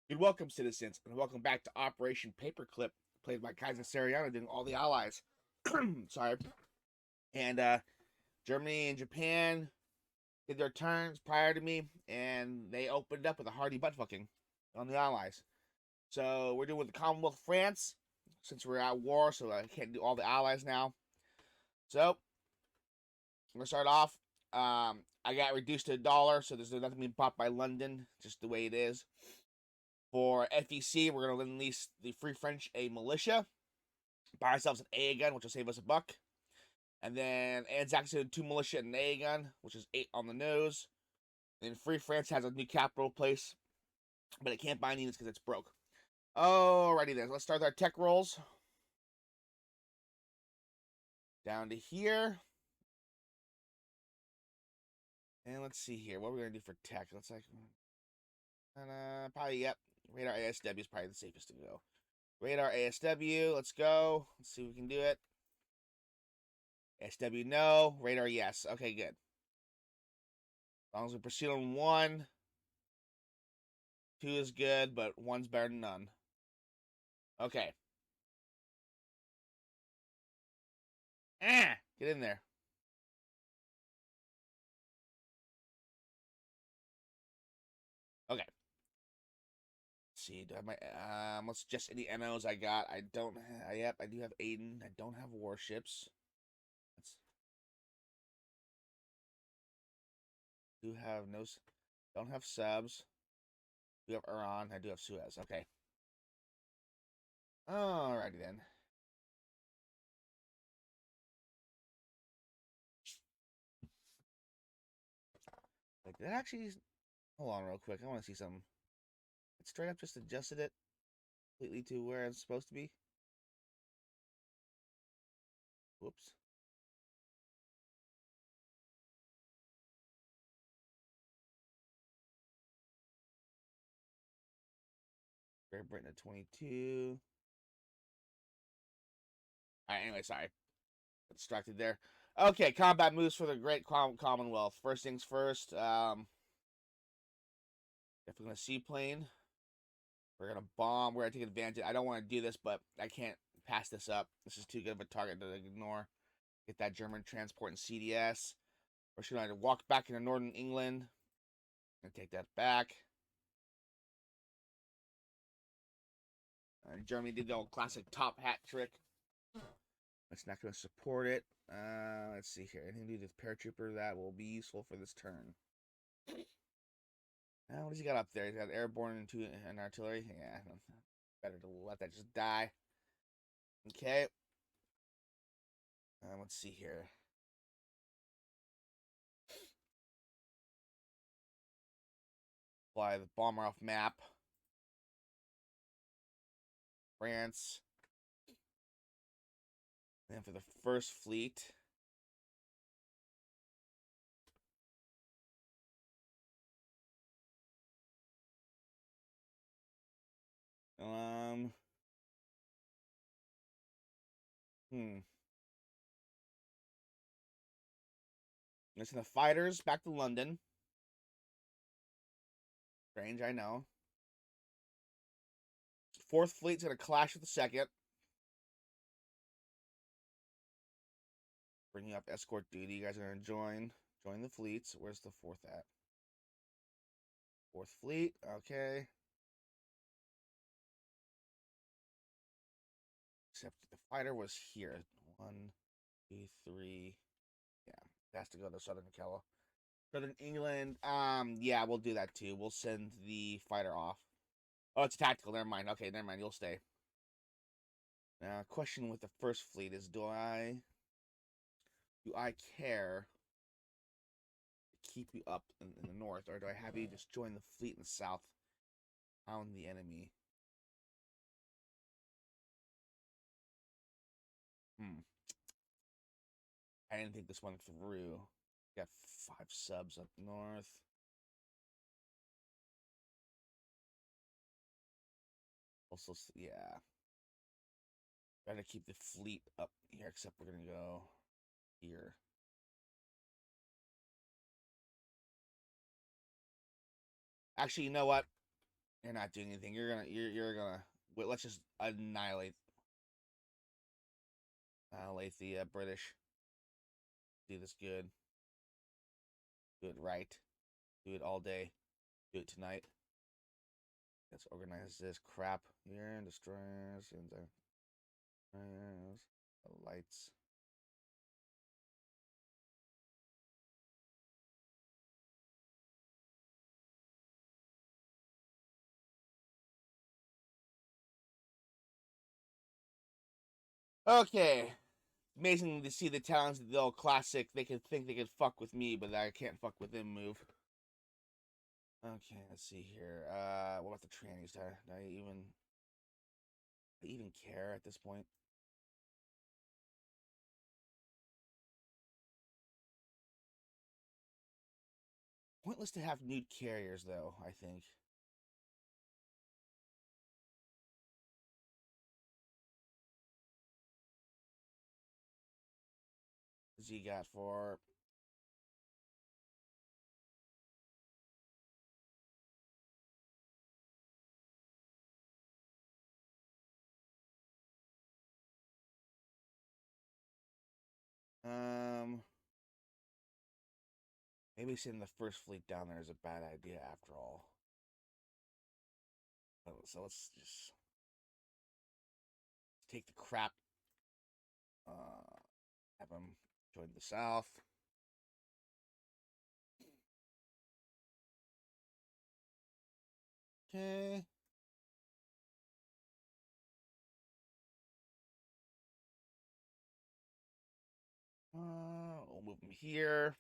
Good welcome, citizens, and welcome back to Operation Paperclip, played by Kaiser Seriano, doing all the allies. Sorry. And Germany and Japan did their turns prior to me, and they opened up with a hearty butt fucking on the allies. So we're doing with the Commonwealth France, since we're at war, so I can't do all the allies now. So I'm gonna start off. I got reduced to $1, so there's nothing being bought by London, just the way it is. For FEC, we're going to release the Free French a militia, buy ourselves an A gun, which will save us $1. And then Anzac's going to 2 militia and an A gun, which is 8 on the nose. And Free France has a new capital place, but it can't buy any units because it's broke. Alrighty then, let's start our tech rolls. Down to here. And let's see here. What are we going to do for tech? Let's like. Probably, yep. Radar ASW is probably the safest to go. Radar ASW, let's go. Let's see if we can do it. ASW, no. Radar, yes. Okay, good. As long as we proceed on 1. 2 is good, but 1's better than none. Okay. Get in there. Okay. Let's see. Do I have my let's just any NOs I got. I don't yep, I do have Aiden. I don't have warships. Let's do have no don't have subs. Do have Iran. I do have Suez. Okay. Alrighty then. Like that actually hold on real quick. I want to see something. It straight up just adjusted it completely to where it's supposed to be. Whoops. Great Britain at 22. Alright, anyway, sorry. Got distracted there. Okay, combat moves for the Great Commonwealth. First things first. If we're gonna seaplane, we're gonna bomb. We're gonna take advantage. I don't want to do this, but I can't pass this up. This is too good of a target to ignore. Get that German transport and CDS. We're just gonna walk back into northern England and take that back. Germany did the old classic top hat trick. That's not going to support it. Let's see here. Anything to do with paratrooper that will be useful for this turn. What does he got up there? He's got airborne and artillery. Yeah, better to let that just die. Okay. Let's see here. Fly the bomber off map. France. And for the first fleet. Hmm. Let's send the fighters back to London. Strange, I know. Fourth fleet's gonna clash with the second. Bringing up escort duty. You guys are gonna join the fleets. Where's the fourth at? Fourth fleet. Okay. Except the fighter was here. 1, 2, 3. Yeah, it has to go to Southern England. Yeah, we'll do that too. We'll send the fighter off. Oh, it's tactical. Never mind. Okay, never mind. You'll stay. Now, question with the first fleet is: do I care to keep you up in the north, or do I have you just join the fleet in the south, pound the enemy? Hmm. I didn't think this one through. Got 5 subs up north. Also, yeah. Gotta keep the fleet up here, except we're gonna go here. Actually, you know what? You're not doing anything. You're gonna. Wait, let's just annihilate the British. Do this good. Do it right. Do it all day. Do it tonight. Let's organize this crap here and destroyers and the lights. Okay. Amazing to see the talents of the old classic. They could think they could fuck with me, but I can't fuck with them move. Okay, let's see here. What about the trannies? Do I even care at this point? Pointless to have nude carriers, though, I think. Z got for um maybe sending the first fleet down there is a bad idea after all. So let's just take the crap. Have them join the south. Okay. We'll move them here.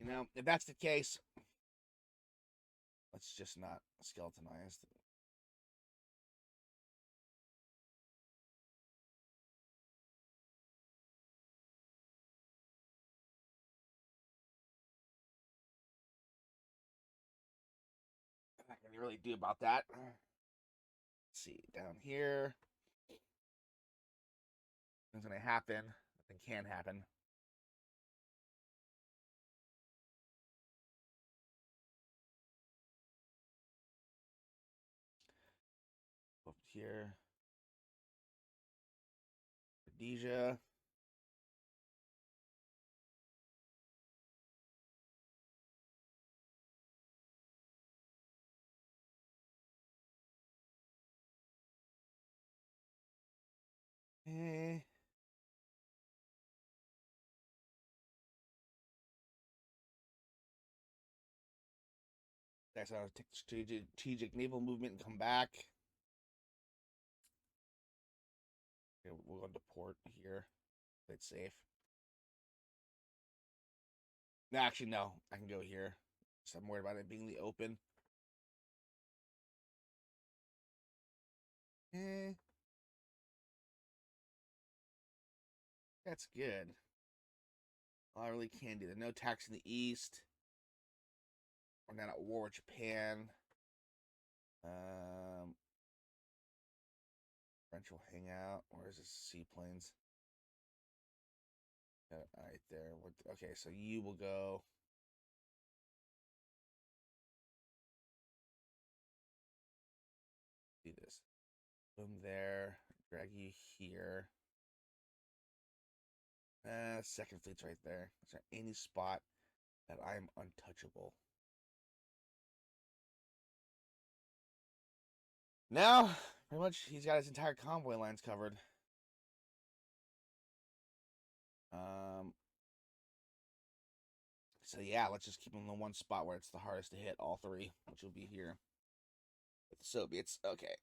You know, if that's the case, let's just not skeletonize. Nothing I can really do about that. Let's see, down here. Nothing's gonna happen. Nothing can happen. Up here. Rhodesia. Okay. That's how I take the strategic naval movement and come back. Okay, we'll go to port here. That's safe. No, actually, no. I can go here. So I'm worried about it being the open. Eh, that's good. All I really can do. There's no tax in the east. We're not at war with Japan. French will hang out. Where's the seaplanes? Right there. Okay, so you will go. Do this. Boom there. Drag you here. Second fleet's right there. Is there any spot that I'm untouchable? No, pretty much he's got his entire convoy lines covered. So yeah, let's just keep him in the one spot where it's the hardest to hit all three, which will be here with the Soviets. Okay.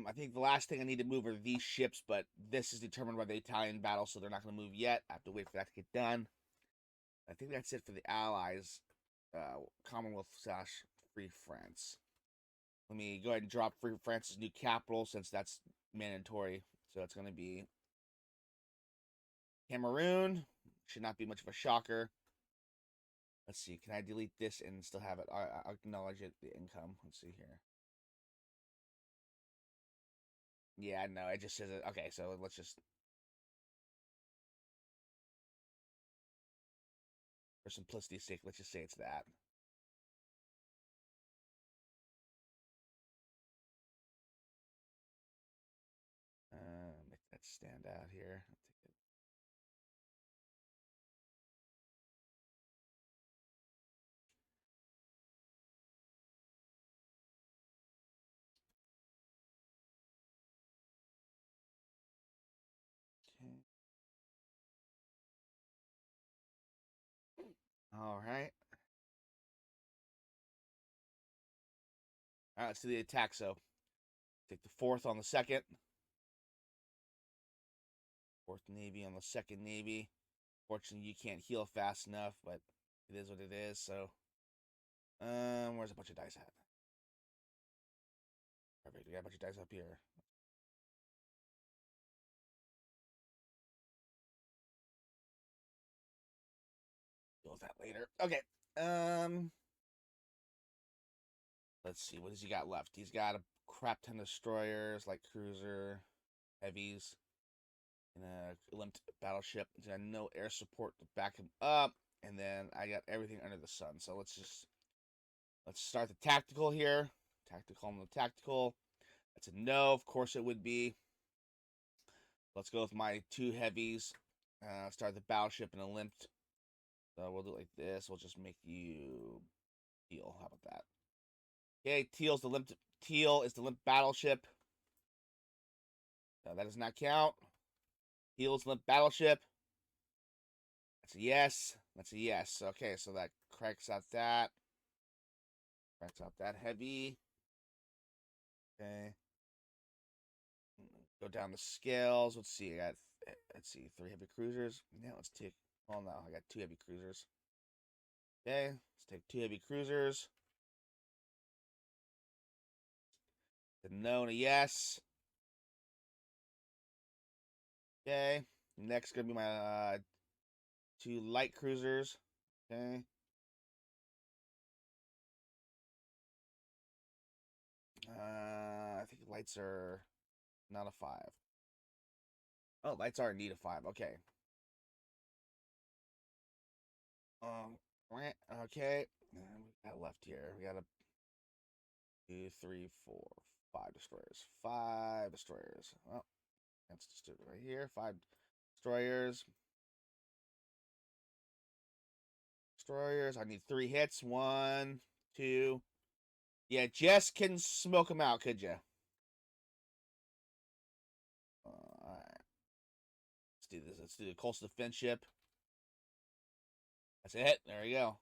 I think the last thing I need to move are these ships, but this is determined by the Italian battle, so they're not going to move yet. I have to wait for that to get done. I think that's it for the Allies. Commonwealth slash Free France. Let me go ahead and drop Free France's new capital since that's mandatory. So it's going to be Cameroon. Should not be much of a shocker. Let's see. Can I delete this and still have it? I'll acknowledge it. The income. Let's see here. Yeah, no, it just says it. Okay, so let's just, for simplicity's sake, let's just say it's that. Make that stand out here. Okay. All right. All right, let's do the attack. So take the fourth on the second. Fourth Navy on the second Navy. Fortunately, you can't heal fast enough, but it is what it is. So, where's a bunch of dice at? Perfect. We got a bunch of dice up here. Deal with that later. Okay. Let's see. What has he got left? He's got a crap ton of destroyers, like cruiser, heavies, and a limped battleship. He's got no air support to back him up, and then I got everything under the sun. So let's start the tactical here. Tactical on the tactical. That's a no. Of course it would be. Let's go with my two heavies. Start the battleship and a limped. So we'll do it like this. We'll just make you teal. How about that? Okay, teal's the limped. Teal is the limped battleship. That does not count. Teal's limped battleship. That's a yes. That's a yes. Okay, so that cranks out that. Cranks out that heavy. Okay. Go down the scales. Let's see. Let's see, 3 heavy cruisers. Now let's take. Well, no, I got 2 heavy cruisers. Okay, let's take 2 heavy cruisers. A no and a yes. Okay. Next gonna be my 2 light cruisers. Okay. I think lights are not a 5. Oh, lights are indeed a 5. Okay. Okay. We got left here. We got a 2, 3, 4, 5 destroyers. 5 destroyers. Well, that's just it right here. 5 destroyers. Destroyers. I need 3 hits. 1, 2. Yeah, Jess can smoke them out, could you? Alright. Let's do this. Let's do the coastal defense ship. That's it. There we go.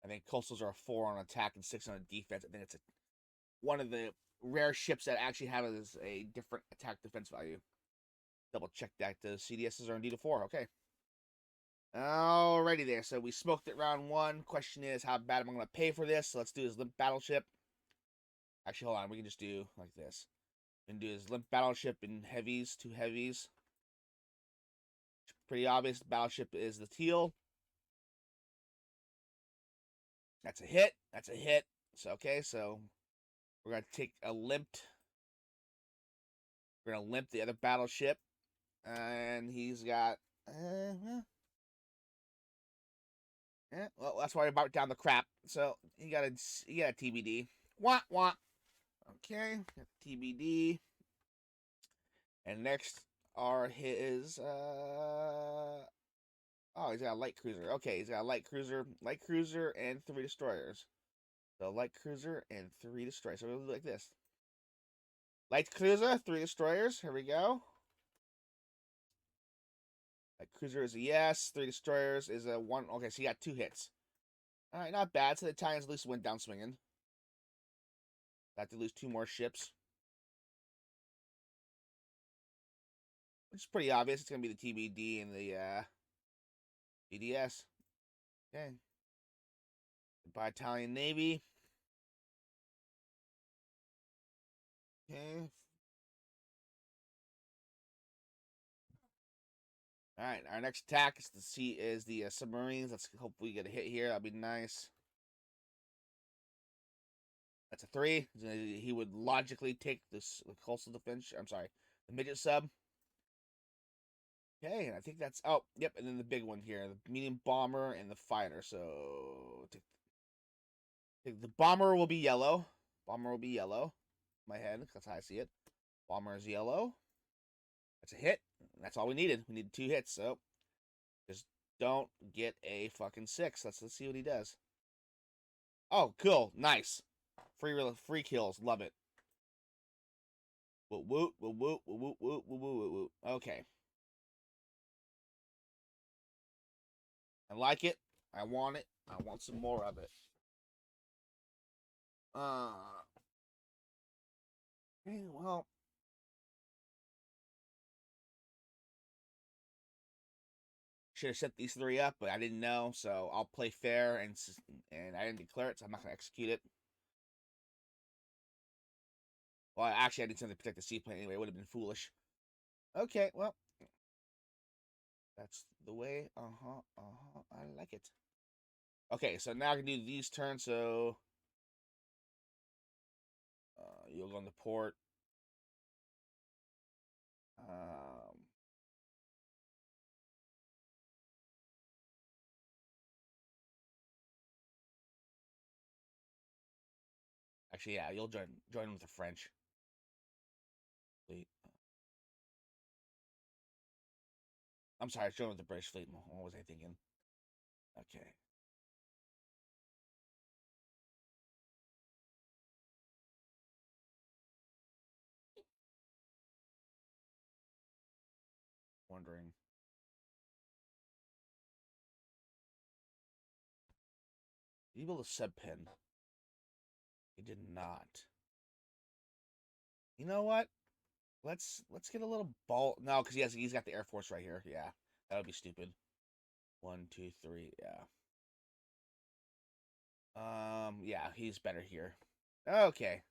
I think coastals are a 4 on attack and 6 on defense. I think it's one of the rare ships that actually have a different attack defense value. Double check that the CDSs are indeed a 4. Okay. Alrighty there. So we smoked it round 1. Question is, how bad am I going to pay for this? So let's do this limp battleship. Actually, hold on. We can just do like this. We can do this limp battleship in heavies, 2 heavies. Pretty obvious. Battleship is the teal. That's a hit. That's a hit. So okay, so we're gonna take a limped. We're gonna limp the other battleship, and he's got. Well, that's why I brought down the crap. So you got a TBD. Wah wah. Okay, got TBD. And next are his. Oh, he's got a light cruiser. Okay, he's got a light cruiser, and 3 destroyers. So light cruiser and 3 destroyers. So we'll do like this. Light cruiser, 3 destroyers. Here we go. Light cruiser is a yes. 3 destroyers is a 1. Okay, so you got 2 hits. All right, not bad. So the Italians at least went down swinging. Have to lose 2 more ships, which is pretty obvious. It's gonna be the TBD and the BDS. Okay. Goodbye, Italian Navy. Okay. All right, our next attack is the submarines. Let's hope we get a hit here. That'd be nice. That's a 3. He would logically take this coastal defense. I'm sorry, the midget sub. Okay, and I think that's yep, and then the big one here, the medium bomber and the fighter. So the bomber will be yellow. Bomber will be yellow. My head, that's how I see it. Bomber is yellow. That's a hit. That's all we needed. We needed 2 hits. So just don't get a fucking 6. Let's see what he does. Oh, cool, nice. Free kills, love it. Woot woot woot woot woot woot woot woot woot. Okay. I like it. I want it. I want some more of it. Well, should have set these 3 up, but I didn't know, so I'll play fair, and I didn't declare it, so I'm not gonna execute it. Well, actually, I did something to protect the seaplane anyway. It would have been foolish. Okay, well, that's the way. I like it. Okay, so now I can do these turns. So you'll go on the port. Actually, yeah, you'll join with the French fleet. I'm sorry, join with the British fleet. What was I thinking? Okay. Wondering. Did he build a sub pin? He did not. You know what? Let's get a little ball. No, because he's got the Air Force right here. Yeah, that would be stupid. 1, 2, 3. Yeah. Yeah, he's better here. Okay.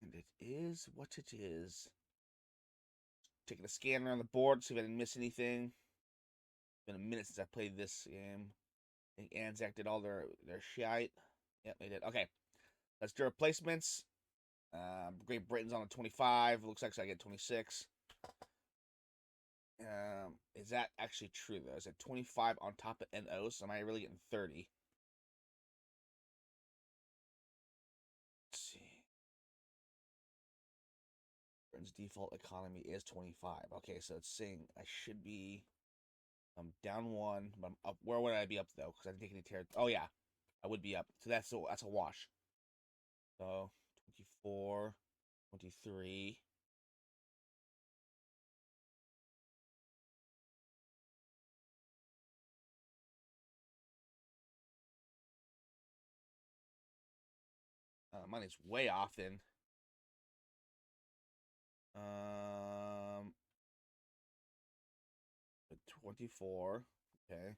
And it is what it is. Taking a scan around the board, see if I didn't miss anything. It's been a minute since I played this game. I think Anzac did all their shite. Yep, they did. Okay. Let's do replacements. Great Britain's on a 25. Looks like I get 26. Is that actually true though? Is it 25 on top of NOs? Am I really getting 30? Let's see. Britain's default economy is 25. Okay, so it's saying I should be. I'm down 1, but I'm up. Where would I be up though? Because I didn't take any tear. Oh yeah, I would be up. So that's a wash. So 24, 23. Money's way off then. Um, 24. Okay.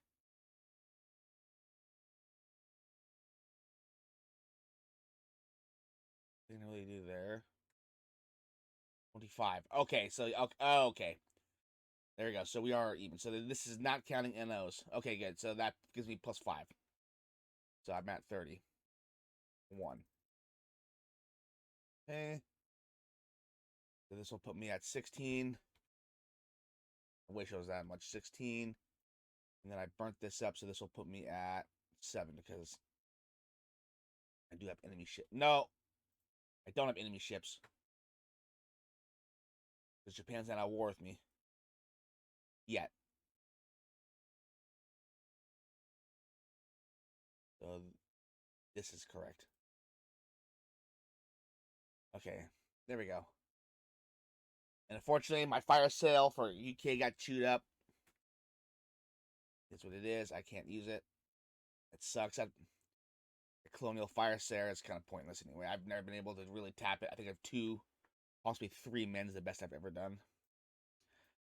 Didn't really do there. 25. Okay, so okay. There we go. So we are even. So this is not counting NOs. Okay, good. So that gives me plus 5. So I'm at 30. 1. Okay. So this will put me at 16. I wish it was that much. 16. And then I burnt this up, so this will put me at 7 because I do have enemy ship. No, I don't have enemy ships. Because Japan's not at war with me. Yet. So this is correct. Okay, there we go. And unfortunately, my fire sale for UK got chewed up. That's what it is. I can't use it. It sucks. The Colonial Fire Sale is kind of pointless anyway. I've never been able to really tap it. I think I have 2, possibly 3 men's, the best I've ever done.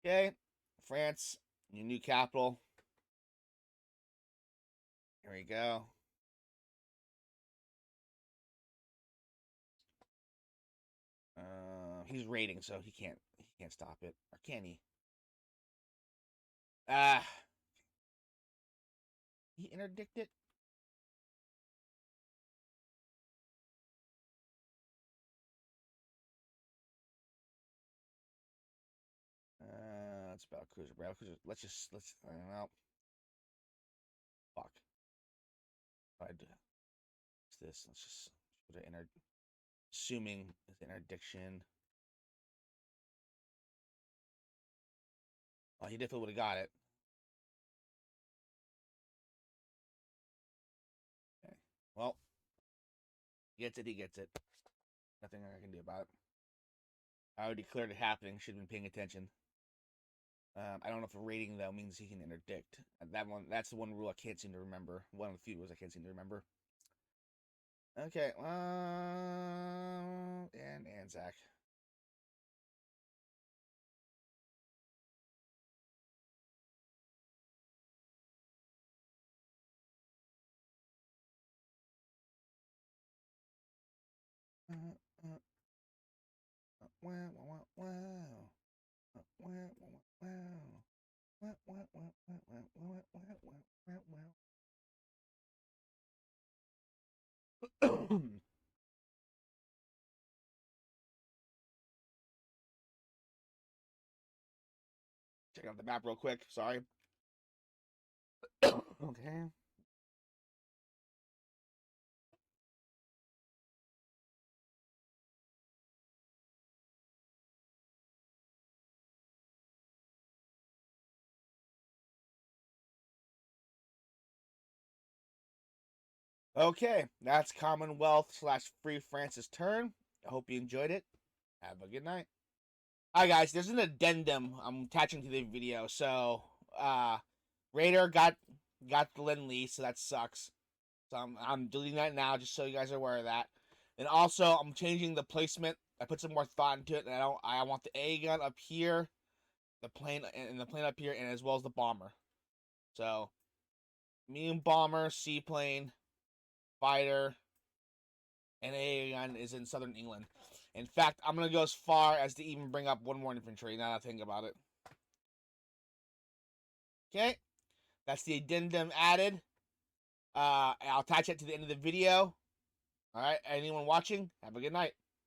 Okay, France, your new capital. Here we go. He's raiding, so he can't stop it, or can he? Ah, he interdict it? It's about cruiser. Let's I don't know. Fuck. I do. What's this? Let's just put it assuming it's interdiction. Oh, he definitely would have got it. Okay. Well, he gets it. He gets it. Nothing I can do about it. I already declared it happening. Should have been paying attention. I don't know if a rating though means he can interdict. That's the one rule I can't seem to remember. One of the few rules I can't seem to remember. Okay, and Anzac. Check out the map real quick. Sorry. Okay. Okay, that's Commonwealth / Free France's turn. I hope you enjoyed it. Have a good night. Hi guys, there's an addendum I'm attaching to the video. So, Raider got the Lend-Lease, so that sucks. So I'm deleting that now, just so you guys are aware of that. And also, I'm changing the placement. I put some more thought into it, and I want the A gun up here, the plane up here, and as well as the bomber. So, medium bomber, seaplane, fighter, and A gun is in southern England. In fact, I'm gonna go as far as to even bring up one more infantry. Now that I think about it. Okay, that's the addendum added. I'll attach it to the end of the video. All right, anyone watching, have a good night.